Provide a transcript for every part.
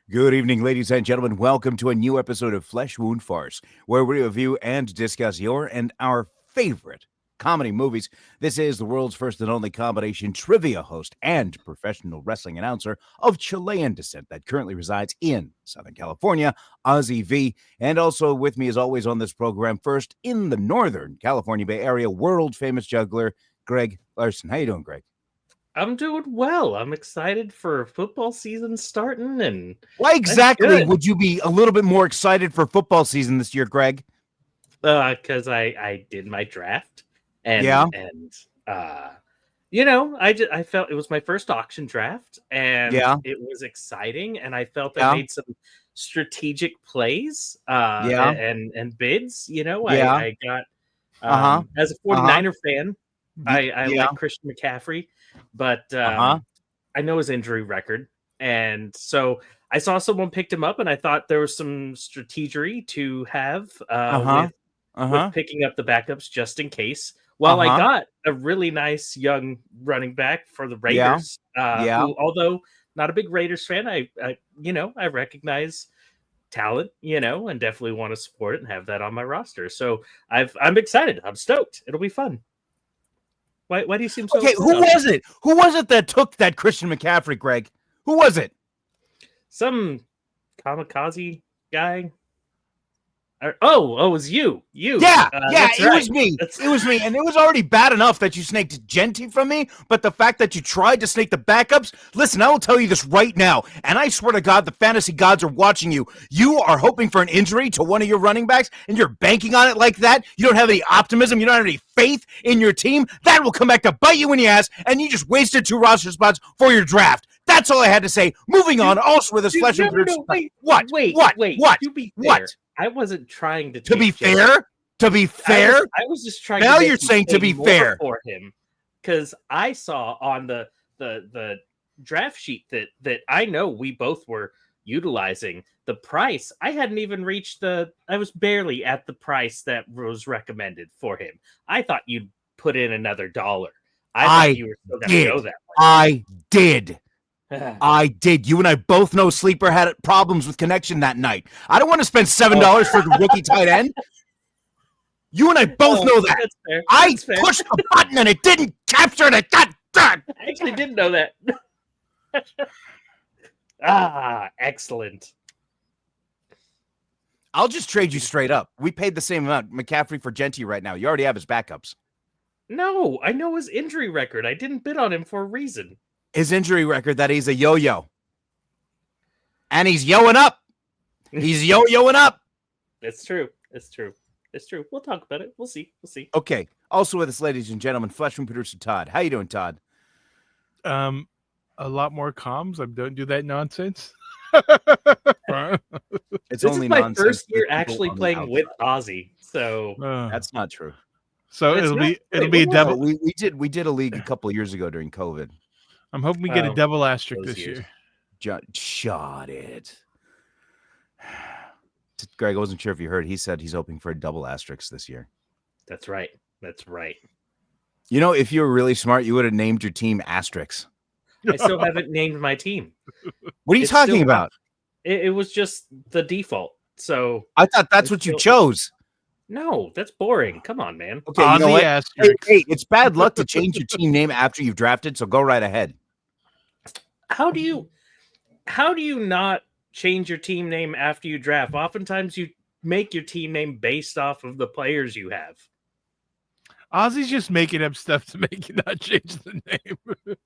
Good evening, ladies and gentlemen. Welcome to a new episode of Flesh Wound Farce, where we review and discuss your and our favorite comedy movies. This is the world's first and only combination trivia host and professional wrestling announcer of Chilean descent that currently resides in Southern California, Ozzy V. And also with me, as always, on this program, first in the Northern California Bay Area, world-famous juggler, Greg Larson. How you doing, Greg? I'm doing well. I'm excited for football season starting. And why exactly would you be a little bit more excited for football season this year, Greg? Because I did my draft, and I felt it was my first auction draft, and it was exciting, and I felt I made some strategic plays and bids. I got as a 49er fan, I like Christian McCaffrey. But I know his injury record. And so I saw someone picked him up, and I thought there was some strategery to have with picking up the backups just in case. Well, I got a really nice young running back for the Raiders, who, although not a big Raiders fan, I recognize talent, and definitely want to support it and have that on my roster. So I'm excited. I'm stoked. It'll be fun. Why do you seem so okay? Who was it? Who was it that took that Christian McCaffrey, Greg? Who was it? Some kamikaze guy. It was you. Yeah, it was me. It was me, and it was already bad enough that you snaked Genty from me, but the fact that you tried to snake the backups, listen, I will tell you this right now, and I swear to God, the fantasy gods are watching you. You are hoping for an injury to one of your running backs, and you're banking on it like that. You don't have any optimism. You don't have any faith in your team. That will come back to bite you in the ass, and you just wasted 2 roster spots for your draft. That's all I had to say. Moving on, also with this flesh and blood. What? To be fair, I wasn't trying to. To be fair, I was just trying. Now you're saying to be fair for him, because I saw on the draft sheet that I know we both were utilizing the price. I hadn't even reached I was barely at the price that was recommended for him. I thought you'd put in another $1. I thought you were still going to go that way. I did. I did. You and I both know Sleeper had problems with connection that night. I don't want to spend $7 for the rookie tight end. You and I both know that. That's fair. I pushed the button and it didn't capture it. God damn. I actually didn't know that. Excellent. I'll just trade you straight up. We paid the same amount, McCaffrey for Genty right now. You already have his backups. No, I know his injury record. I didn't bid on him for a reason. His injury record, that he's a yo-yo. And he's yoing up. He's yo-yoing up. It's true. We'll talk about it. We'll see. Okay. Also with us, ladies and gentlemen, Fleshman producer Todd. How you doing, Todd? A lot more comms. I don't do that nonsense. It's this only is my nonsense first year actually playing with Ozzy, so that's not true. So it'll be a double. We did a league a couple of years ago during COVID. I'm hoping we get a double asterisk this year. Shot it. Greg, I wasn't sure if you heard. He said he's hoping for a double asterisk this year. That's right. You know, if you were really smart, you would have named your team Asterix. I still haven't named my team. What are you talking about? It was just the default. So I thought that's what you chose. No, that's boring. Come on, man. Okay, you know what? Hey, it's bad luck to change your team name after you've drafted, so go right ahead. How do you not change your team name after you draft? Oftentimes you make your team name based off of the players you have. Ozzy's just making up stuff to make you not change the name.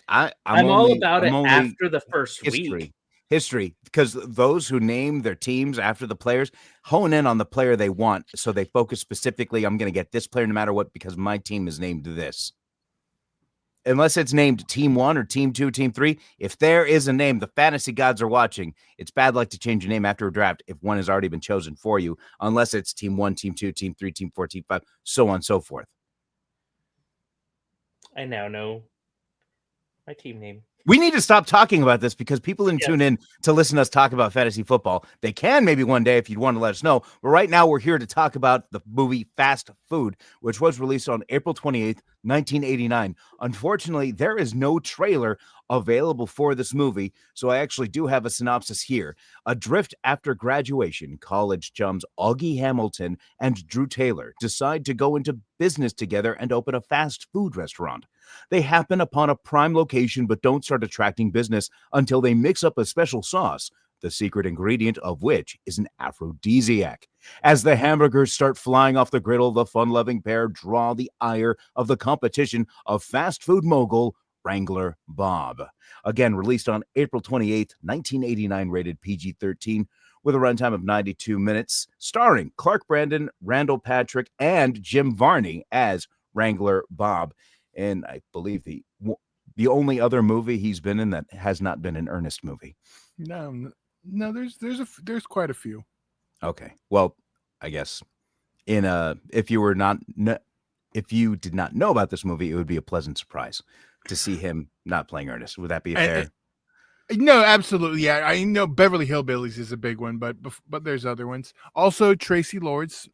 I'm all about it after the first week. History, because those who name their teams after the players hone in on the player they want, so they focus specifically, I'm going to get this player no matter what because my team is named this. Unless it's named Team 1 or Team 2, Team 3, if there is a name, the fantasy gods are watching. It's bad luck to change your name after a draft if one has already been chosen for you, unless it's Team 1, Team 2, Team 3, Team 4, Team 5, so on and so forth. I now know my team name. We need to stop talking about this because people didn't tune in to listen to us talk about fantasy football. They can maybe one day if you'd want to let us know. But right now we're here to talk about the movie Fast Food, which was released on April 28th, 1989. Unfortunately, there is no trailer available for this movie, so I actually do have a synopsis here. Adrift after graduation, college chums Augie Hamilton and Drew Taylor decide to go into business together and open a fast food restaurant. They happen upon a prime location but don't start attracting business until they mix up a special sauce, the secret ingredient of which is an aphrodisiac. As the hamburgers start flying off the griddle, the fun-loving pair draw the ire of the competition of fast food mogul Wrangler Bob. Again, released on April 28th, 1989, rated PG-13, with a runtime of 92 minutes, starring Clark Brandon, Randall Patrick, and Jim Varney as Wrangler Bob. And I believe the only other movie he's been in that has not been an Ernest movie. No, there's quite a few. Okay, well, I guess if you did not know about this movie, it would be a pleasant surprise to see him not playing Ernest. Would that be fair? No, absolutely. Yeah, I know Beverly Hillbillies is a big one, but there's other ones. Also, Traci Lords,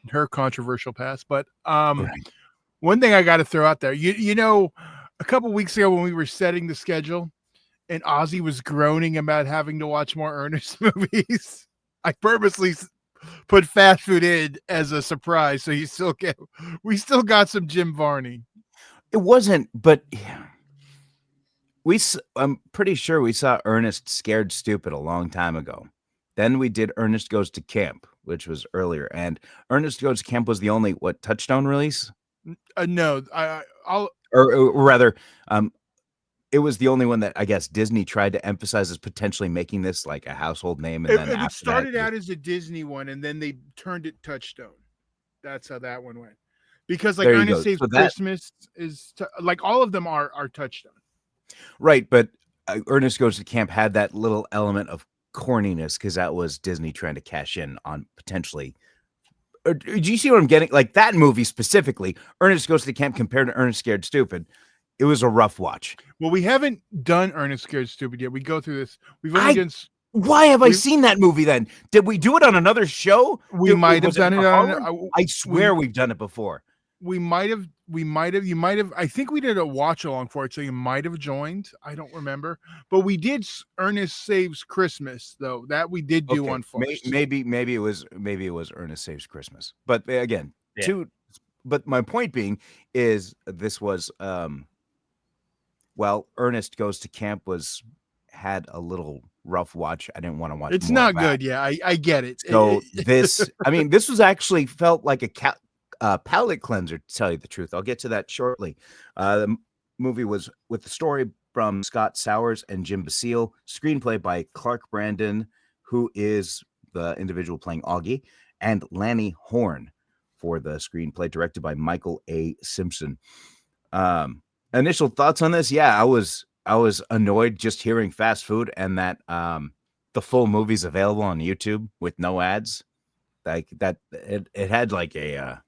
her controversial past. But Right. One thing I got to throw out there, you know, a couple weeks ago when we were setting the schedule, and Ozzy was groaning about having to watch more Ernest movies, I purposely put Fast Food in as a surprise, so we still got some Jim Varney. It wasn't, but yeah. I'm pretty sure we saw Ernest Scared Stupid a long time ago. Then we did Ernest Goes to Camp, which was earlier, and Ernest Goes to Camp was the only Touchstone release. No, or rather, it was the only one that I guess Disney tried to emphasize as potentially making this like a household name. And then it started out as a Disney one, and then they turned it Touchstone. That's how that one went. Because like Ernest Saves Christmas is like all of them are Touchstone. Right, but Ernest Goes to Camp had that little element of corniness because that was Disney trying to cash in on potentially. Do you see what I'm getting? Like that movie specifically, Ernest Goes to Camp compared to Ernest Scared Stupid, it was a rough watch. Well, we haven't done Ernest Scared Stupid yet. We go through this. We've only done. Why have I seen that movie then? Did we do it on another show? We might have done it on. I swear we've done it before. You might have. I think we did a watch along for it, so you might have joined. I don't remember, but we did Ernest Saves Christmas though. That we did do on first. Maybe it was Ernest Saves Christmas. But again, but my point being is this was Ernest Goes to Camp had a little rough watch. I didn't want to watch. It's not good. Yeah, I get it. So this was actually felt like a palate cleanser, to tell you the truth. I'll get to that shortly. The movie was with the story from Scott Sowers and Jim Basile, screenplay by Clark Brandon, who is the individual playing Augie, and Lanny Horn for the screenplay, directed by Michael A. Simpson. Initial thoughts on this? Yeah, I was annoyed just hearing Fast Food and that the full movie's available on YouTube with no ads. Like that, it had like a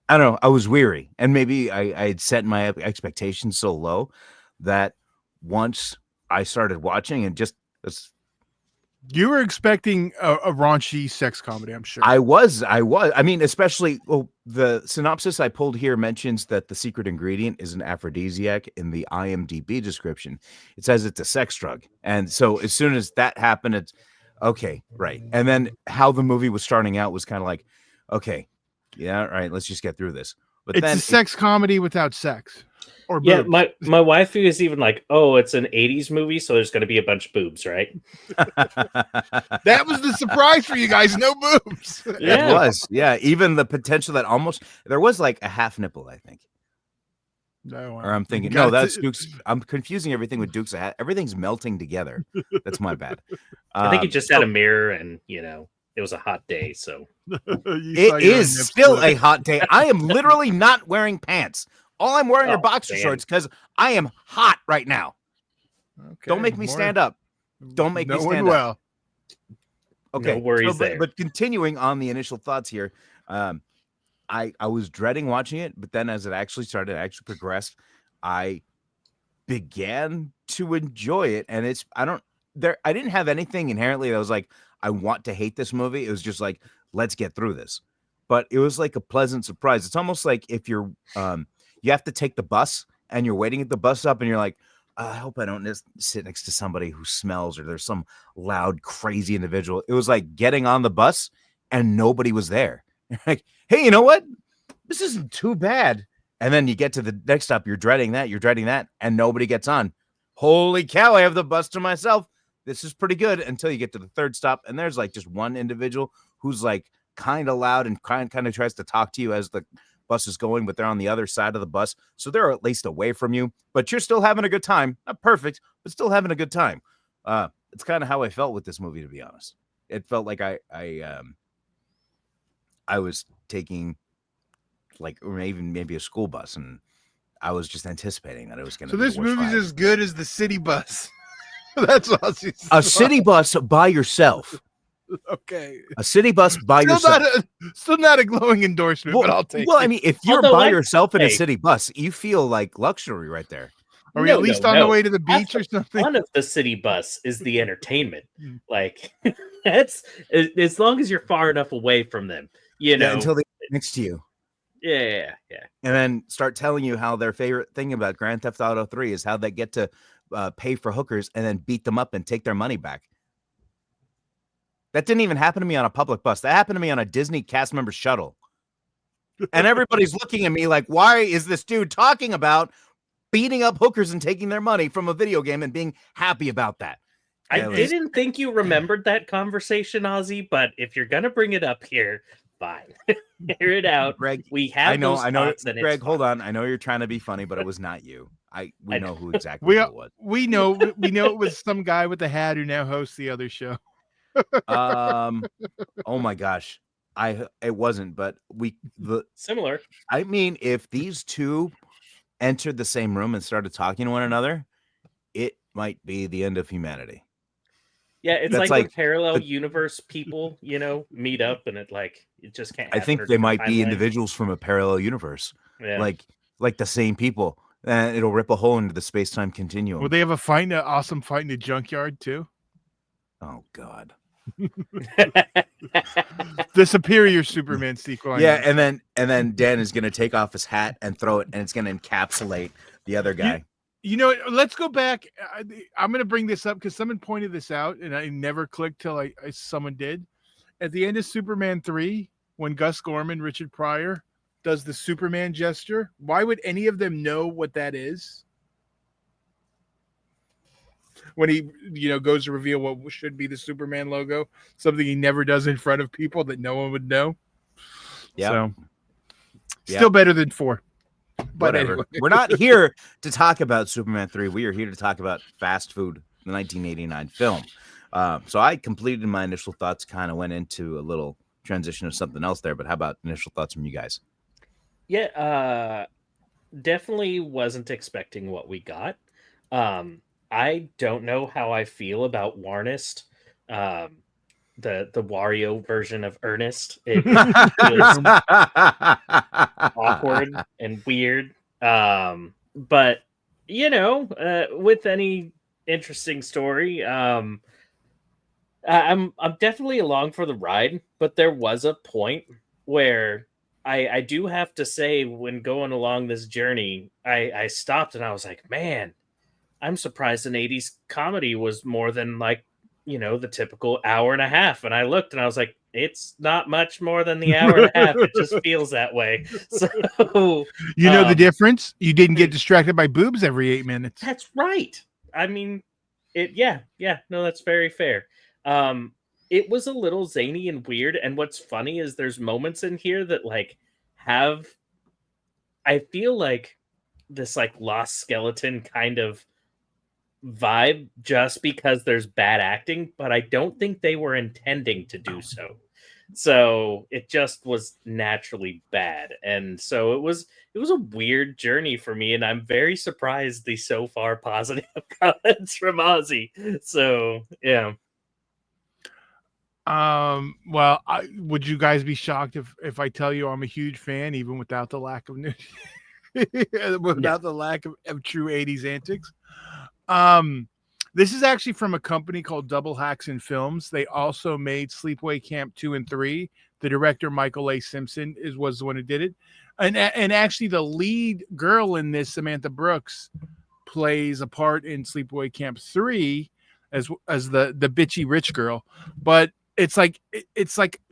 I don't know. I was weary, and maybe I had set my expectations so low that once I started watching and just you were expecting a raunchy sex comedy, I'm sure. I was. I mean, especially the synopsis I pulled here mentions that the secret ingredient is an aphrodisiac. In the IMDb description, it says it's a sex drug, and so as soon as that happened, it's okay, right. And then how the movie was starting out was kind of like, okay. Yeah, all right, let's just get through this. But it's a sex comedy without sex. Or yeah, boobs. my wife is even like, oh, it's an 80s movie, so there's going to be a bunch of boobs, right? That was the surprise for you guys. No boobs. Yeah. It was. Yeah, even the potential that there was like a half nipple, I think. No, or I'm thinking, no, that's Duke's. I'm confusing everything with Duke's. Everything's melting together. That's my bad. I think he just had a mirror and, it was a hot day, so it is still a hot day. I am literally not wearing pants. All I'm wearing are boxer shorts because I am hot right now. Okay, don't make me stand up. Don't make me stand up. Okay, no worries there. But continuing on the initial thoughts here, I was dreading watching it, but then as it actually progressed, I began to enjoy it, and I didn't have anything inherently that was like, I want to hate this movie. It was just like, let's get through this. But it was like a pleasant surprise. It's almost like if you're you have to take the bus and you're waiting at the bus stop and you're like, I hope I don't sit next to somebody who smells or there's some loud, crazy individual. It was like getting on the bus and nobody was there. Like, hey, you know what? This isn't too bad. And then you get to the next stop, you're dreading that, and nobody gets on. Holy cow, I have the bus to myself. This is pretty good until you get to the third stop, and there's like just one individual who's like kind of loud and kind of tries to talk to you as the bus is going, but they're on the other side of the bus, so they're at least away from you, but you're still having a good time. Not perfect, but still having a good time. It's kind of how I felt with this movie, to be honest. It felt like I was taking like, or even maybe a school bus, and I was just anticipating that it was going to. So this movie's as good as the city bus. That's a city bus by yourself. Okay, a city bus by yourself. Still not a glowing endorsement, but I'll take. Well, I mean, if you're by yourself in a city bus, you feel like luxury right there. Are we at least on the way to the beach or something? Fun of the city bus is the entertainment. Like, that's as long as you're far enough away from them, you know, until they get next to you. Yeah. And then start telling you how their favorite thing about Grand Theft Auto 3 is how they get to pay for hookers and then beat them up and take their money back. That didn't even happen to me on a public bus. That happened to me on a Disney cast member shuttle. And everybody's looking at me like, why is this dude talking about beating up hookers and taking their money from a video game and being happy about that? I didn't think you remembered that conversation, Ozzy, but if you're going to bring it up here, fine. Hear it out. Greg, we have I know. Greg, hold on. I know you're trying to be funny, but it was not you. We know who exactly it was. We know it was some guy with a hat who now hosts the other show. Oh my gosh. It wasn't, but similar. I mean, if these two entered the same room and started talking to one another, it might be the end of humanity. Yeah, it's like when parallel universe people, you know, meet up and it just can't happen. I think they might be individuals from a parallel universe. Yeah. Like the same people. And it'll rip a hole into the space-time continuum. Will they have an awesome fight in the junkyard too? Oh God. The superior Superman sequel. Yeah, and then Dan is gonna take off his hat and throw it, and it's gonna encapsulate the other guy. You know, let's go back. I'm going to bring this up because someone pointed this out, and I never clicked till someone did. At the end of Superman 3, when Gus Gorman, Richard Pryor, does the Superman gesture, why would any of them know what that is? When he, goes to reveal what should be the Superman logo, something he never does in front of people that no one would know. Yeah. So, still better than 4. But whatever. Anyway. We're not here to talk about Superman 3. We are here to talk about Fast Food, the 1989 film. So I completed my initial thoughts, kind of went into a little transition of something else there. But how about initial thoughts from you guys? Yeah, definitely wasn't expecting what we got. I don't know how I feel about Warnest. The Wario version of Ernest. It feels awkward and weird. But with any interesting story, I'm definitely along for the ride. But there was a point where I do have to say, when going along this journey, I stopped and I was like, man, I'm surprised an 80s comedy was more than the typical hour and a half. And I looked and I was like, it's not much more than the hour and a half. It just feels that way. So the difference? You didn't get distracted by boobs every 8 minutes. That's right. I mean, no, that's very fair. It was a little zany and weird. And what's funny is there's moments in here that I feel like this Lost Skeleton kind of vibe just because there's bad acting, but I don't think they were intending to do so. So it just was naturally bad. And so it was a weird journey for me, and I'm very surprised the so far positive comments from Ozzy. So yeah. Well, would you guys be shocked if I tell you I'm a huge fan, even without the lack of the lack of true 80s antics? This is actually from a company called Double Hacks and Films. They also made Sleepaway Camp 2 and 3. The director Michael A. Simpson was the one who did it, and actually the lead girl in this, Samantha Brooks, plays a part in Sleepaway Camp 3 as the bitchy rich girl. But it's like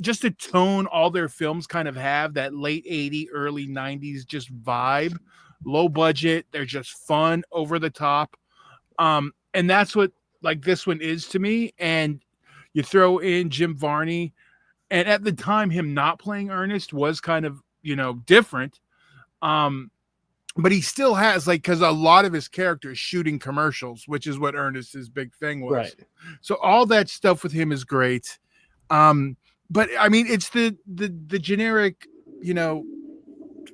just a tone all their films kind of have, that late 80s, early 90s just vibe. Low budget, they're just fun, over the top. And that's what like this one is to me. And you throw in Jim Varney, and at the time him not playing Ernest was kind of, different. But he still has, like, because a lot of his characters shooting commercials, which is what Ernest's big thing was. Right. So all that stuff with him is great. But I mean, it's the generic,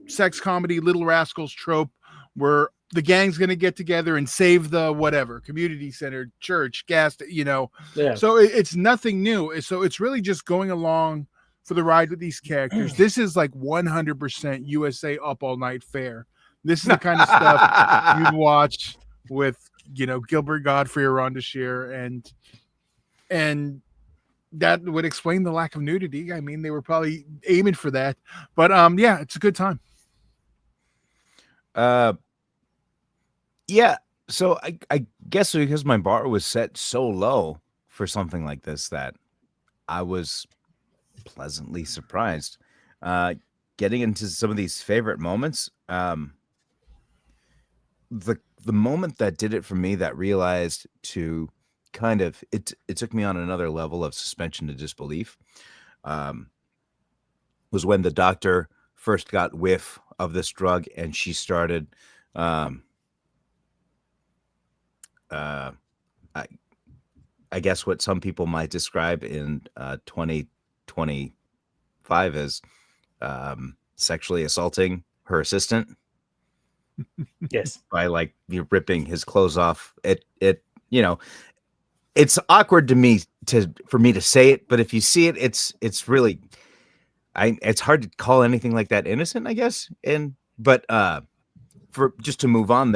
sex comedy, Little Rascals trope where the gang's going to get together and save the whatever community center, church, gas, Yeah. So it's nothing new. So it's really just going along for the ride with these characters. This is like 100% USA Up All Night fare. This is the kind of stuff you'd watch with, Gilbert Gottfried or Rhonda Shear, and that would explain the lack of nudity. I mean, they were probably aiming for that, but yeah, it's a good time. Yeah. So I guess because my bar was set so low for something like this that I was pleasantly surprised. Getting into some of these favorite moments, the moment that did it for me, that realized to kind of it took me on another level of suspension of disbelief, was when the doctor first got whiff of this drug and she started I guess what some people might describe in 2025 as sexually assaulting her assistant. Yes. By like ripping his clothes off. It's awkward to me for me to say it, but if you see it, it's really it's hard to call anything like that innocent, I guess. But for just to move on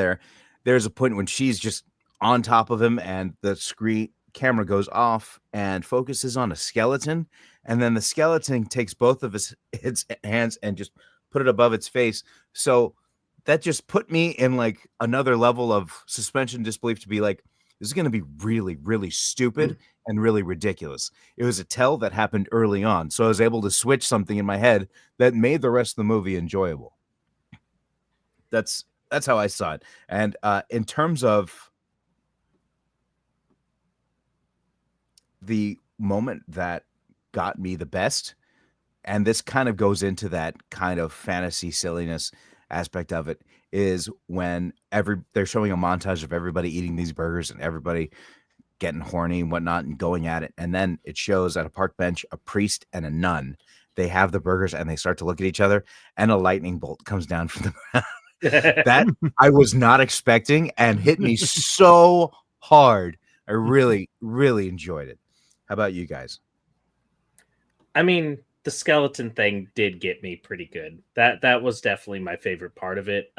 there's a point when she's just on top of him and the camera goes off and focuses on a skeleton, and then the skeleton takes both of its hands and just put it above its face. So that just put me in like another level of suspension disbelief, to be like, this is going to be really, really stupid and really ridiculous. It was a tell that happened early on, so I was able to switch something in my head that made the rest of the movie enjoyable. That's how I saw it. And in terms of the moment that got me the best, and this kind of goes into that kind of fantasy silliness aspect of it, is when they're showing a montage of everybody eating these burgers and everybody getting horny and whatnot and going at it. And then it shows at a park bench, a priest and a nun. They have the burgers and they start to look at each other, and a lightning bolt comes down from the ground. That I was not expecting and hit me so hard. I really, really enjoyed it. How about you guys? I mean, the skeleton thing did get me pretty good. That was definitely my favorite part of it.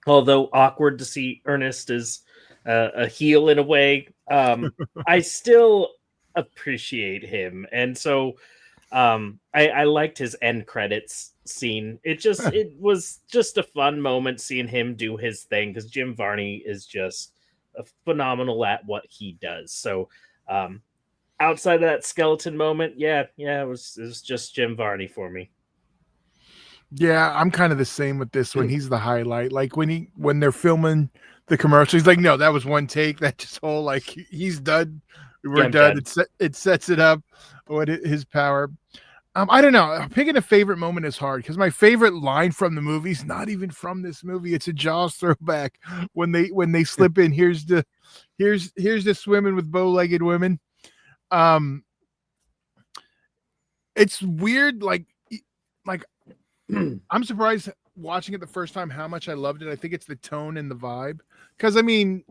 Although awkward to see Ernest as a heel in a way, I still appreciate him. And so I liked his end credits scene. It was just a fun moment seeing him do his thing, because Jim Varney is just phenomenal at what he does. So outside of that skeleton moment, it was just Jim Varney for me. Yeah, I'm kind of the same with this one. He's the highlight. Like when they're filming the commercial, he's like, no, that was one take. That just whole like he's done. We're done. It sets it up. What his power. I don't know. Picking a favorite moment is hard, because my favorite line from the movie is not even from this movie. It's a Jaws throwback when they slip in. Here's the swimming with bow-legged women. It's weird. Like I'm surprised watching it the first time how much I loved it. I think it's the tone and the vibe. Because I mean,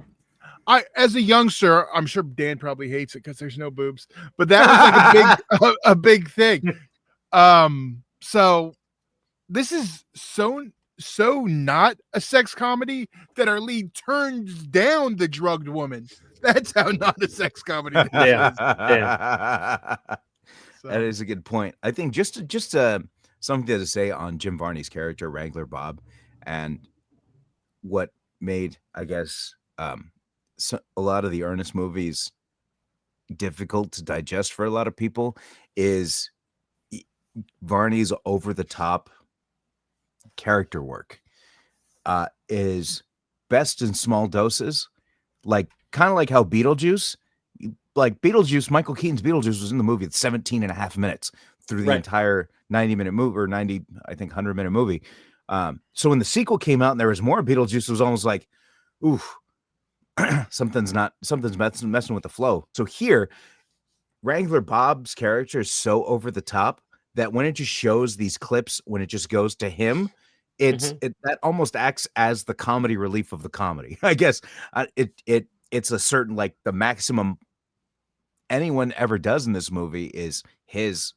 as a youngster, I'm sure Dan probably hates it because there's no boobs, but that was like a big thing. So this is so so not a sex comedy that our lead turns down the drugged woman. That's how not a sex comedy this Yeah. is. Yeah. That is a good point. I think just something to say on Jim Varney's character, Wrangler Bob, and what made, I guess, a lot of the Ernest movies difficult to digest for a lot of people is Varney's over-the-top character work is best in small doses, like kind of like how Beetlejuice, Michael Keaton's Beetlejuice was in the movie at 17 and a half minutes through the entire 90-minute movie, or 90, I think 100-minute movie. So when the sequel came out and there was more Beetlejuice, it was almost like, oof, something's messing with the flow. So here, Wrangler Bob's character is so over the top that when it just shows these clips, when it just goes to him, that almost acts as the comedy relief of the comedy. I guess it's a certain, like, the maximum anyone ever does in this movie is his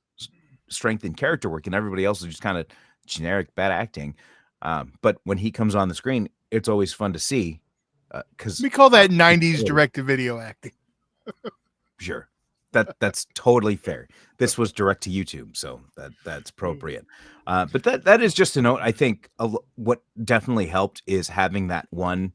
strength in character work, and everybody else is just kind of generic bad acting. But when he comes on the screen, it's always fun to see. Because we call that 90s direct-to-video acting. Sure. That's totally fair. This was direct to YouTube, so that's appropriate. But that is just a note. I think what definitely helped is having that one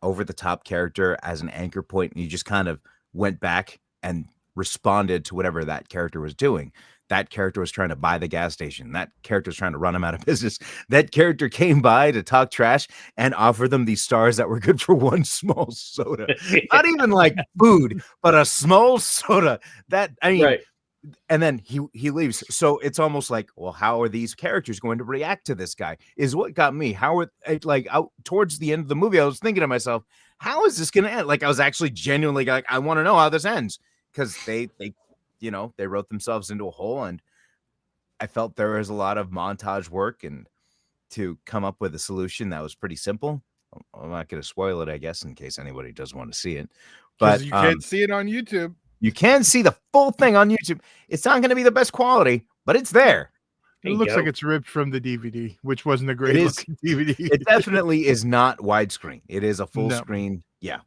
over the top character as an anchor point, and you just kind of went back and responded to whatever that character was doing. That character was trying to buy the gas station. That character was trying to run him out of business. That character came by to talk trash and offer them these stars that were good for one small soda. Not even like food, but a small soda. And then he leaves. So it's almost like, well, how are these characters going to react to this guy? Is what got me. How are, like, out towards the end of the movie, I was thinking to myself, how is this going to end? Like, I was actually genuinely like, I want to know how this ends, because they wrote themselves into a hole, and I felt there was a lot of montage work and to come up with a solution that was pretty simple. I'm not going to spoil it, I guess, in case anybody does want to see it. But you can't see it on YouTube. You can see the full thing on YouTube. It's not going to be the best quality, but it's there. It looks like it's ripped from the DVD, which wasn't a great looking DVD. It definitely is not widescreen. It is a full screen. Yeah.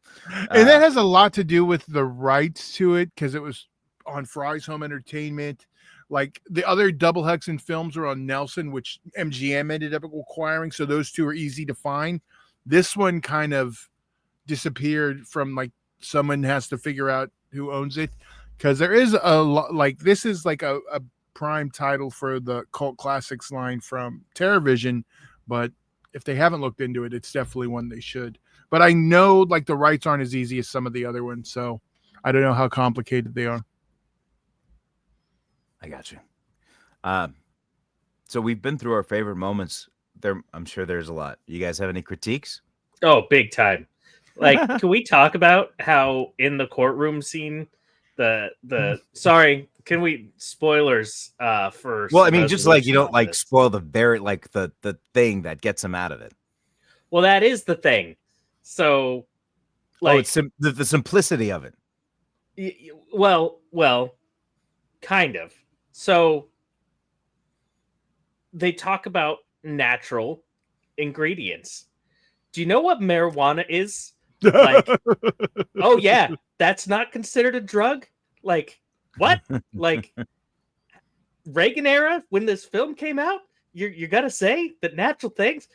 And that has a lot to do with the rights to it, because it was on Fry's Home Entertainment. Like, the other Double Hexen films were on Nelson, which MGM ended up acquiring. So those two are easy to find. This one kind of disappeared from, like, someone has to figure out who owns it, because there is a lot, like, this is like a prime title for the cult classics line from TerrorVision, but if they haven't looked into it, it's definitely one they should. But I know, like, the rights aren't as easy as some of the other ones, so I don't know how complicated they are. I got you. So we've been through our favorite moments there. I'm sure there's a lot. You guys have any critiques? Oh, big time. Like, can we talk about how in the courtroom scene, sorry, can we spoilers first? Well, I mean, just like, you don't like spoil the the thing that gets him out of it. Well, that is the thing. So, like, it's the simplicity of it. Well, kind of. So they talk about natural ingredients. Do you know what marijuana is? Like, oh yeah, that's not considered a drug? Like, what? Like, Reagan era, when this film came out, you gotta say that natural things.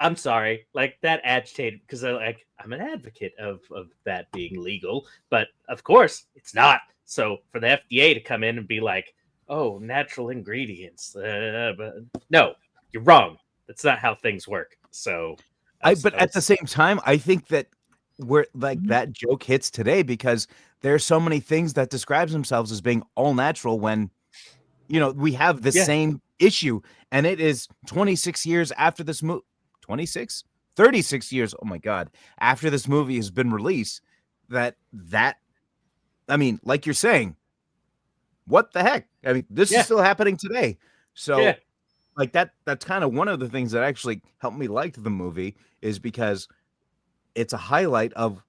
I'm sorry, like, that agitated, because I'm an advocate of that being legal, but of course it's not. So for the FDA to come in and be like, oh, natural ingredients, but no, you're wrong. That's not how things work. So, but at the same time, I think that that joke hits today, because there's so many things that describes themselves as being all natural when, we have the same issue, and it is 26 years after this movie. 26, 36 years. Oh my God. After this movie has been released, that I mean, like you're saying, what the heck? I mean, this is still happening today. So like that's kind of one of the things that actually helped me like the movie, is because it's a highlight of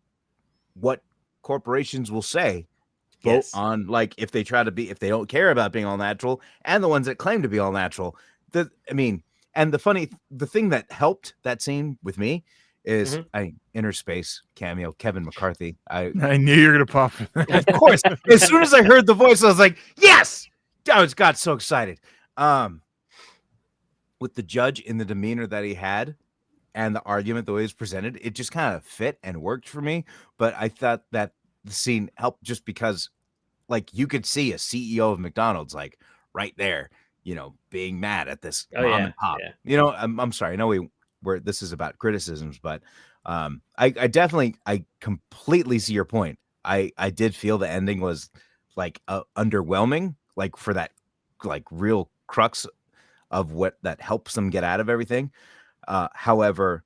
what corporations will say, both on, like, if they don't care about being all natural, and the ones that claim to be all natural. I mean, And the thing that helped that scene with me is Inner Space cameo, Kevin McCarthy. I knew you were gonna pop. Of course. As soon as I heard the voice, I was like, yes! I got so excited. With the judge in the demeanor that he had and the argument the way it was presented, it just kind of fit and worked for me. But I thought that the scene helped just because, like, you could see a CEO of McDonald's, like, right there, being mad at this mom and pop. Yeah. I'm sorry. I know this is about criticisms, but I completely see your point. I did feel the ending was like underwhelming, like for that like real crux of what that helps them get out of everything. However,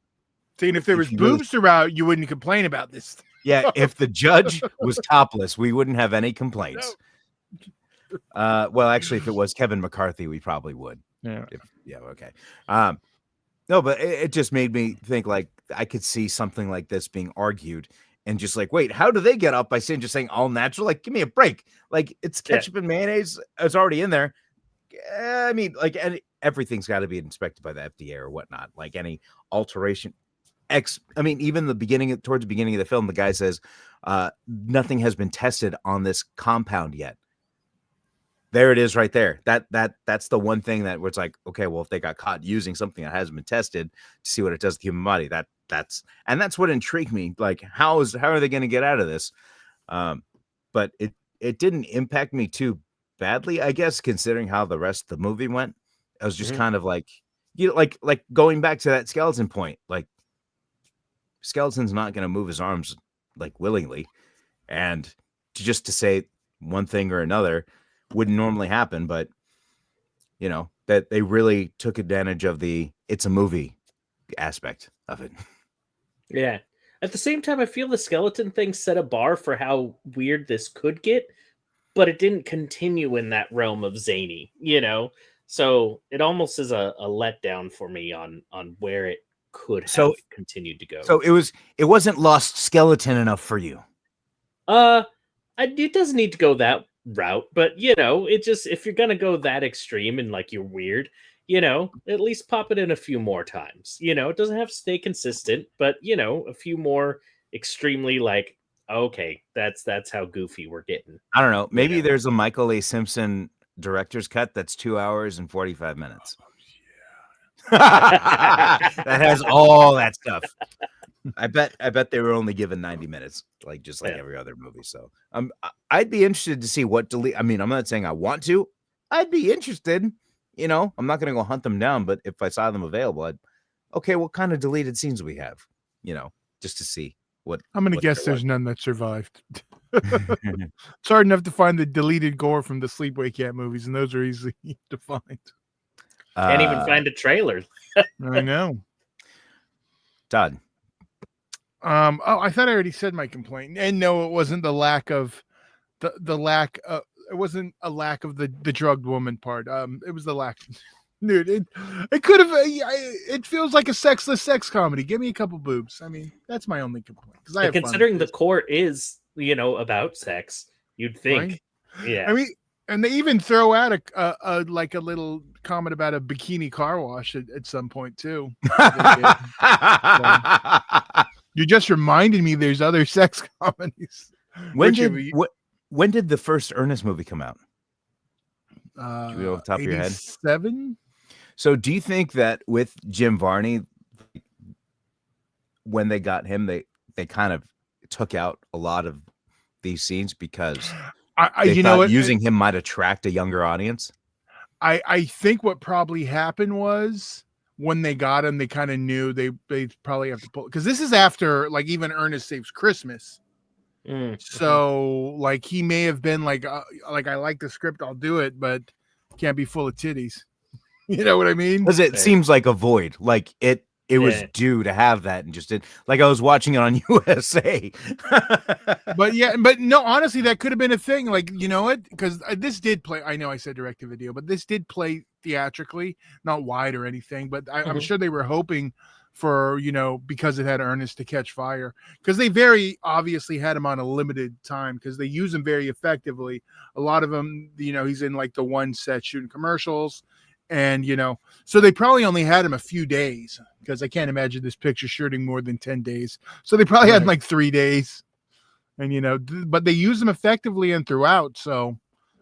seeing if there was boobs throughout, you wouldn't complain about this. Yeah, if the judge was topless, we wouldn't have any complaints. No. Well, actually, if it was Kevin McCarthy, we probably would. Yeah. Okay. No, but it just made me think like I could see something like this being argued and just like, wait, how do they get up by just saying all natural? Like, give me a break. Like, it's ketchup and mayonnaise. It's already in there. I mean, like, everything's got to be inspected by the FDA or whatnot. Like any alteration. Even towards the beginning of the film, the guy says, nothing has been tested on this compound yet. There it is right there. That's the one thing that was like, okay, well, if they got caught using something that hasn't been tested to see what it does to the human body, that's what intrigued me. Like, how are they going to get out of this? But it didn't impact me too badly, I guess, considering how the rest of the movie went. I was just kind of like, like going back to that skeleton point, like skeleton's not going to move his arms like willingly, and to say one thing or another wouldn't normally happen, but that they really took advantage of the it's a movie aspect of it. Yeah. At the same time, I feel the skeleton thing set a bar for how weird this could get, but it didn't continue in that realm of zany, so it almost is a letdown for me on where it could have continued to go. So it wasn't Lost Skeleton enough for you. It doesn't need to go that route, but it just, if you're gonna go that extreme and like you're weird, at least pop it in a few more times. It doesn't have to stay consistent, but a few more extremely like, okay, that's how goofy we're getting. I don't know. Maybe there's a Michael A. Simpson director's cut that's 2 hours and 45 minutes. That has all that stuff. I bet they were only given 90 minutes, like just like every other movie. So I'd be interested to see what delete. I mean, I'm not saying I want to. I'd be interested. I'm not going to go hunt them down, but if I saw them available, what kind of deleted scenes we have? Just to see what. I'm going to guess there's none that survived. It's hard enough to find the deleted gore from the Sleepaway Camp movies, and those are easy to find. Can't even find a trailer. I know. Todd. I thought I already said my complaint, and no, it wasn't the lack of the lack of. It wasn't a lack of the drugged woman part. It was the lack. Dude, it could have. It feels like a sexless sex comedy. Give me a couple boobs. I mean, that's my only complaint. Because considering the court is about sex, you'd think. Right? Yeah. I mean, and they even throw out a little comment about a bikini car wash at some point too. You just reminded me there's other sex comedies. When did the first Ernest movie come out? Do you know off the top of your head? 87. So do you think that with Jim Varney, when they got him, they kind of took out a lot of these scenes because they thought using him might attract a younger audience? I think what probably happened was when they got him, they kind of knew they probably have to pull, because this is after like even Ernest Saves Christmas. So like he may have been like I like the script, I'll do it, but can't be full of titties. You know what I mean? Because it seems like a void. Like it was due to have that, and just did. Like I was watching it on USA. but no, honestly, that could have been a thing. Like, you know what? Because this did play. I know I said direct to video, but this did play theatrically, not wide or anything. But I'm sure they were hoping for, because it had Ernest to catch fire, because they very obviously had him on a limited time, because they use him very effectively. A lot of them, he's in like the one set shooting commercials, And, so they probably only had him a few days because I can't imagine this picture shooting more than 10 days. So they probably had him like 3 days. And, but they use them effectively and throughout. So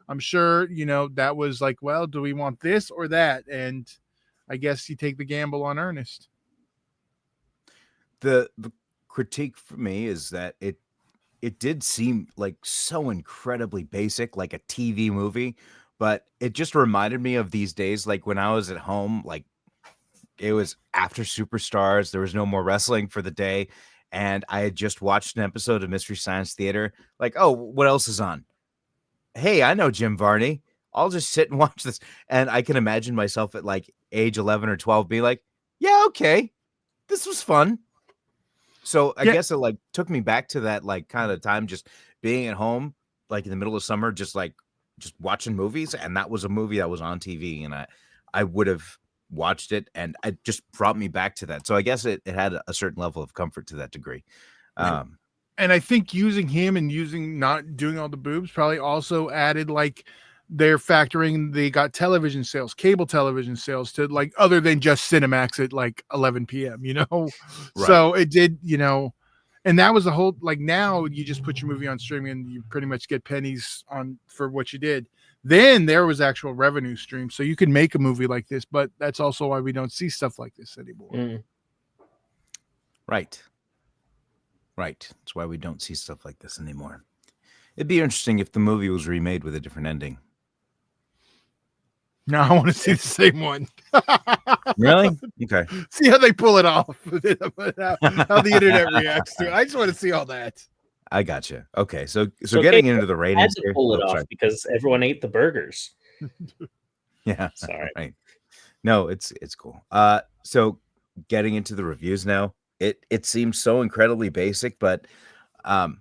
I'm sure, that was like, well, do we want this or that? And I guess you take the gamble on Ernest. The critique for me is that it did seem like so incredibly basic, like a TV movie, but it just reminded me of these days, like when I was at home, like it was after Superstars, there was no more wrestling for the day, and I had just watched an episode of Mystery Science Theater. Like, oh, what else is on? Hey, I know Jim Varney. I'll just sit and watch this. And I can imagine myself at like age 11 or 12 being like, yeah, okay, this was fun. So I guess it like took me back to that like kind of time just being at home, like in the middle of summer, just watching movies. And that was a movie that was on TV, and I would have watched it, and it just brought me back to that. So I guess it had a certain level of comfort to that degree. And I think using him and using not doing all the boobs probably also added like they're factoring they got television sales, cable television sales to like other than just Cinemax at like 11 p.m. Right. So it did, and that was the whole like now you just put your movie on streaming and you pretty much get pennies on for what you did. Then there was actual revenue stream, so you can make a movie like this, but that's also why we don't see stuff like this anymore. Right. That's why we don't see stuff like this anymore. It'd be interesting if the movie was remade with a different ending. No, I want to see the same one. Really? Okay. See how they pull it off. How the internet reacts to it. I just want to see all that. I gotcha. Okay, so getting into the ratings, had to pull it off because everyone ate the burgers. Yeah, sorry. Right. No, it's cool. So getting into the reviews now, it seems so incredibly basic, but I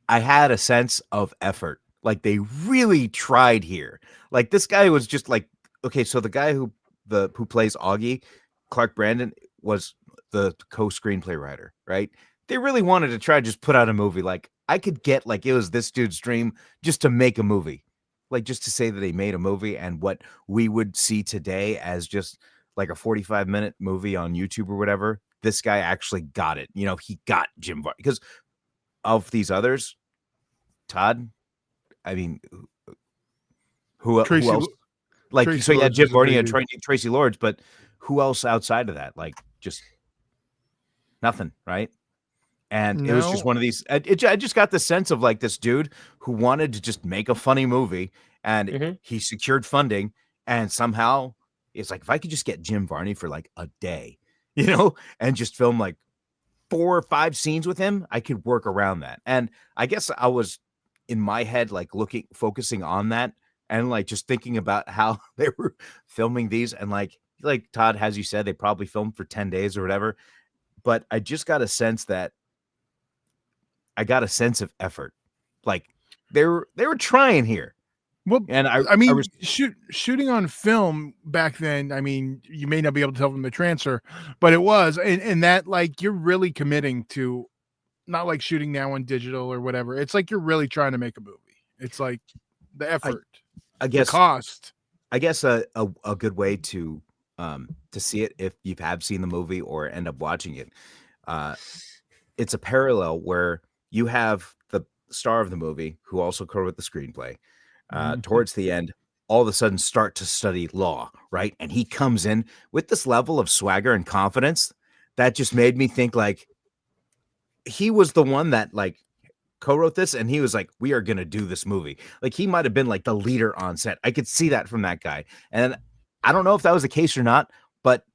had a sense of effort. Like they really tried here. Like this guy was just like, okay, so the guy who plays Augie, Clark Brandon, was the co-screenplay writer, right? They really wanted to try to just put out a movie. Like I could get like it was this dude's dream just to make a movie. Like just to say that they made a movie, and what we would see today as just like a 45-minute movie on YouTube or whatever, this guy actually got it. He got Jim Varney. Because of these others, Todd, I mean, who else? Like, Traci so yeah, Jim Varney and Traci Lords, but who else outside of that? Like, just nothing, right? And it was just one of these. I just got the sense of like this dude who wanted to just make a funny movie, and he secured funding, and somehow it's like, if I could just get Jim Varney for like a day, and just film like 4 or 5 scenes with him, I could work around that. And I guess I was in my head, like focusing on that, and like just thinking about how they were filming these, and like Todd, as you said, they probably filmed for 10 days or whatever. But I just got a sense that I got a sense of effort. Like they were trying here. Well, and I mean, shooting on film back then, I mean, you may not be able to tell from the transfer, but it was, and that like you're really committing to, not like shooting now on digital or whatever. It's like you're really trying to make a movie. It's like the effort, I guess, the cost. I guess a good way to see it, if you have seen the movie or end up watching it, it's a parallel where you have the star of the movie who also co-wrote the screenplay. Towards the end, all of a sudden start to study law, right? And he comes in with this level of swagger and confidence that just made me think like he was the one that like co-wrote this, and he was like, we are going to do this movie. Like he might've been like the leader on set. I could see that from that guy. And I don't know if that was the case or not, but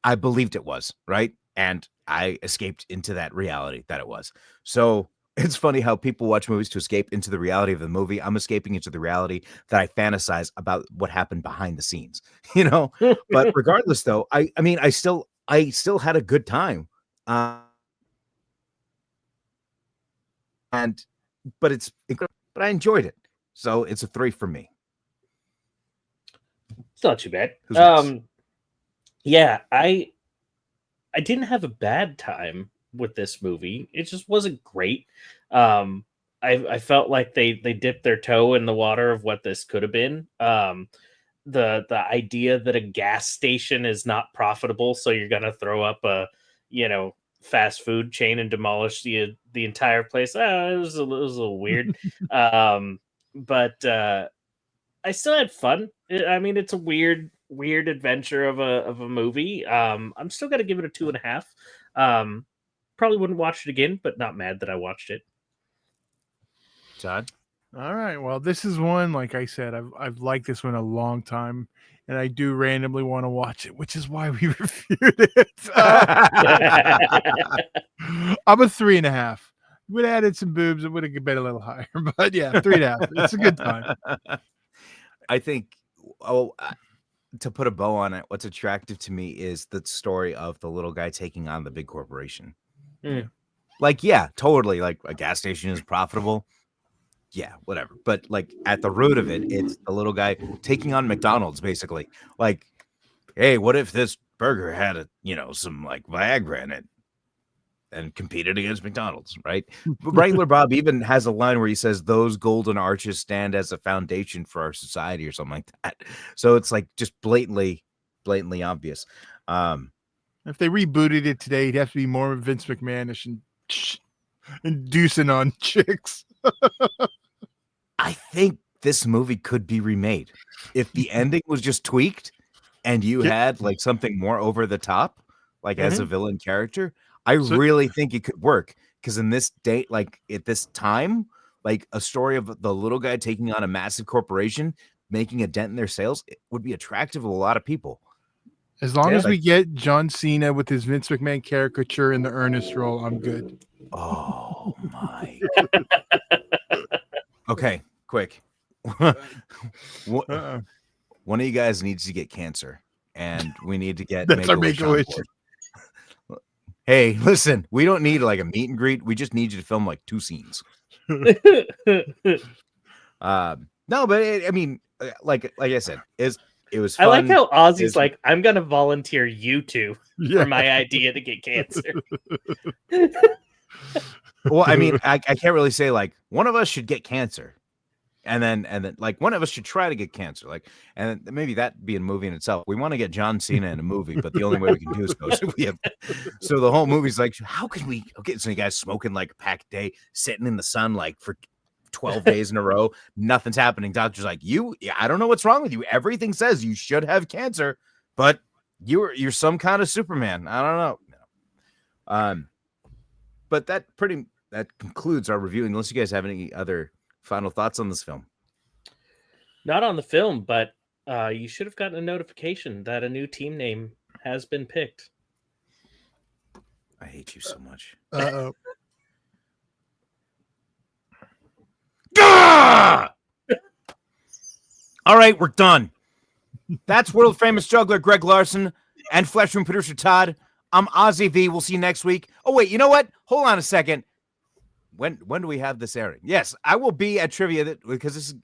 I believed it was, right? And I escaped into that reality that it was. So it's funny how people watch movies to escape into the reality of the movie. I'm escaping into the reality that I fantasize about what happened behind the scenes, But regardless, though, I mean, I still had a good time, but it's incredible. But I enjoyed it, so it's a 3 for me. It's not too bad. Yeah, I didn't have a bad time with this movie. It just wasn't great. I felt like they dipped their toe in the water of what this could have been. the idea that a gas station is not profitable, so you're gonna throw up a fast food chain and demolish the entire place. It was a little weird, but I still had fun. I mean, it's a weird adventure of a movie. I'm still gonna give it a 2.5. Probably wouldn't watch it again, but not mad that I watched it. Todd? All right. Well, this is one, like I said, I've liked this one a long time, and I do randomly want to watch it, which is why we reviewed it. I'm a 3.5. Would have added some boobs, it would have been a little higher, but yeah, 3.5. It's a good time. I think, to put a bow on it, what's attractive to me is the story of the little guy taking on the big corporation. Like, yeah, totally. Like, a gas station is profitable. Yeah, whatever. But like at the root of it, it's the little guy taking on McDonald's, basically. Like, hey, what if this burger had some like Viagra in it and competed against McDonald's, right? Regular Bob even has a line where he says those golden arches stand as a foundation for our society or something like that. So it's like just blatantly obvious. If they rebooted it today, it'd have to be more Vince McMahonish and deucing on chicks. I think this movie could be remade if the ending was just tweaked and you had like something more over the top, like as a villain character. I really think it could work, because in this day, like at this time, like a story of the little guy taking on a massive corporation, making a dent in their sales, it would be attractive to a lot of people. As long as we get John Cena with his Vince McMahon caricature in the Ernest role, I'm good. Oh my. Okay, quick. One of you guys needs to get cancer, and we need to get That's our Make-A-Wish. Hey, listen, we don't need like a meet and greet. We just need you to film like 2 scenes. No, but I mean, like I said, it was fun. I like how Ozzy's like, I'm gonna volunteer you two for my idea to get cancer. Well, I mean, I can't really say like one of us should get cancer, and then like one of us should try to get cancer, like, and maybe that be a movie in itself. We want to get John Cena in a movie, but the only way we can do is go. So the whole movie's like, how can we? Okay, so you guys smoking like a pack a day, sitting in the sun like for 12 days in a row, nothing's happening. Doctor's like, I don't know what's wrong with you. Everything says you should have cancer, but you're some kind of Superman. I don't know. But that concludes our review, unless you guys have any other final thoughts on this film. Not on the film, but you should have gotten a notification that a new team name has been picked. I hate you so much. Uh-oh. All right, we're done. That's world famous juggler Greg Larson and Fleshroom producer Todd. I'm Ozzy V. We'll see you next week. Oh wait, you know what? Hold on a second. When do we have this airing? Yes, I will be at trivia because this is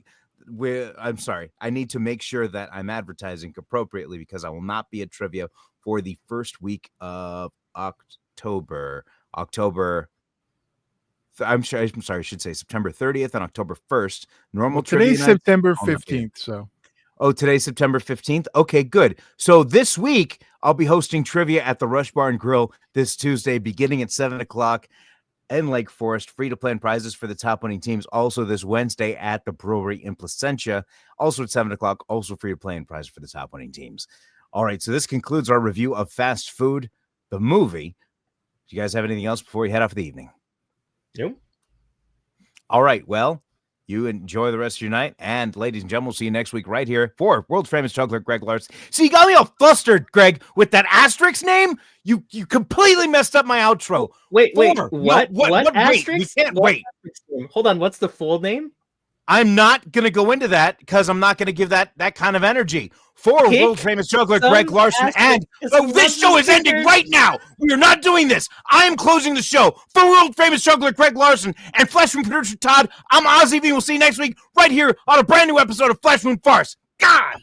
I'm sorry. I need to make sure that I'm advertising appropriately, because I will not be at trivia for the first week of October. I'm sorry, I should say September 30th and October 1st. Today's September 15th, so. Oh, today's September 15th? Okay, good. So this week, I'll be hosting trivia at the Rush Bar and Grill this Tuesday, beginning at 7 o'clock in Lake Forest. Free-to-play and prizes for the top winning teams. Also this Wednesday at the Brewery in Placentia, also at 7 o'clock, also free-to-play and prizes for the top winning teams. All right, so this concludes our review of Fast Food, the movie. Do you guys have anything else before we head off for the evening? Nope. All right, well, you enjoy the rest of your night, and ladies and gentlemen, we'll see you next week right here for world famous juggler Greg Larson. See, you got me all flustered, Greg, with that asterisk name. You completely messed up my outro. Wait, what asterisk? We can't wait. Hold on, what's the full name? I'm not going to go into that, because I'm not going to give that kind of energy. For world famous juggler Greg Larson, and this show is ending right now. We are not doing this. I am closing the show. For world famous juggler Greg Larson and Fleshroom producer Todd, I'm Ozzy V. We'll see you next week right here on a brand new episode of Wound Farce. God.